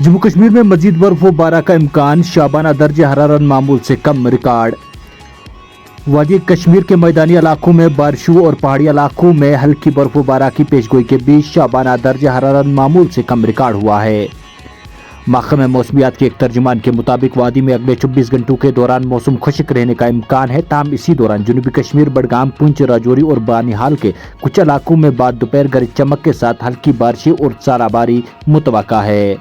जम्मू कश्मीर में मजीद बर्फबारी का इम्कान, शाबाना दर्ज हरारत मामूल से कम रिकॉर्ड। वादी कश्मीर के मैदानी इलाकों में बारिशों और पहाड़ी इलाकों में हल्की बर्फबारी की पेशगोई के बीच शाबाना दर्ज हरारत मामूल से कम रिकॉर्ड हुआ है। महकमे मौसमियात के एक तर्जुमान के मुताबिक वादी में अगले 24 घंटों के दौरान मौसम खुश्क रहने का इम्कान है। ताहम इसी दौरान जनूबी कश्मीर, बडगाम, पुंछ, राजौरी और बानिहाल के कुछ इलाकों में बाद दोपहर गरज चमक के साथ हल्की बारिशें और ज़ाराबारी मुतवक्का है।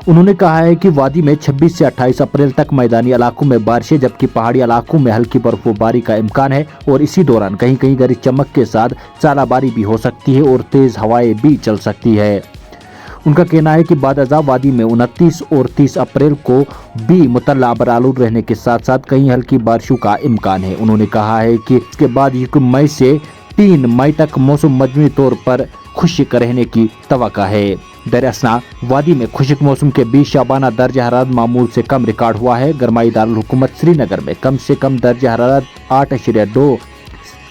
उन्होंने कहा है कि वादी में 26 से 28 अप्रैल तक मैदानी इलाकों में बारिशें जबकि पहाड़ी इलाकों में हल्की बर्फबारी का इम्कान है और इसी दौरान कहीं कहीं गरज चमक के साथ ज़ाराबारी भी हो सकती है और तेज़ हवाएं भी चल सकती है। उनका कहना है कि बाद अज़ा वादी में 29 और 30 अप्रैल को भी मुतल्ला आबरालूद रहने के साथ साथ कहीं हल्की बारिशों का इम्कान है। उन्होंने कहा है कि इसके बाद 1 मई से 3 मई तक मौसम मजमूई तौर पर खुश्क रहने की तवक्को है। दरअसल वादी में खुश्क मौसम के बीच शाबाना दर्ज हरारत मामूल से कम रिकॉर्ड हुआ है। गरमाई दारुल हुकूमत श्रीनगर में कम से कम दर्ज हरारत 8.2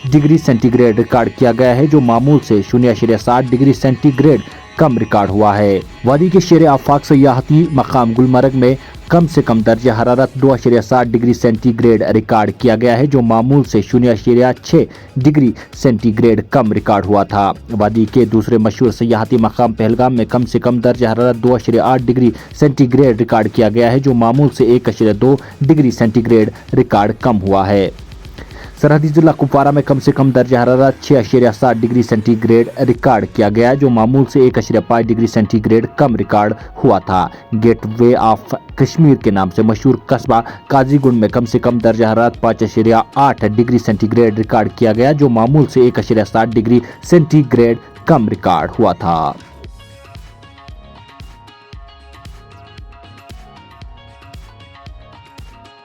डिग्री सेंटीग्रेड रिकॉर्ड किया गया है, जो मामूल से 0.7 डिग्री सेंटीग्रेड कम रिकॉर्ड हुआ है। वादी के शेर आफाक सयाहती मकाम गुलमर्ग में कम से कम दर्ज हरारत 2.7 डिग्री सेंटीग्रेड रिकॉर्ड किया गया है, जो मामूल से 0.6 डिग्री सेंटीग्रेड कम रिकॉर्ड हुआ था। वादी के दूसरे मशहूर सयाहती मकाम पहलगाम में कम से कम दर्ज हरारत 2.8 डिग्री सेंटीग्रेड रिकॉर्ड किया गया है, जो मामूल से 1.2 डिग्री सेंटीग्रेड रिकॉर्ड कम हुआ है। सरहदी जिला कुपवारा में कम से कम दर्ज हरारत 6.7 डिग्री सेंटीग्रेड रिकॉर्ड किया गया, जो मामूल से 1.5 डिग्री सेंटीग्रेड कम रिकॉर्ड हुआ था। गेटवे ऑफ कश्मीर के नाम से मशहूर कस्बा काजीगुंड में कम से कम दर्ज हरारत 5.8 डिग्री सेंटीग्रेड रिकॉर्ड किया गया, जो मामूल से 1.7 डिग्री सेंटीग्रेड कम रिकॉर्ड हुआ था।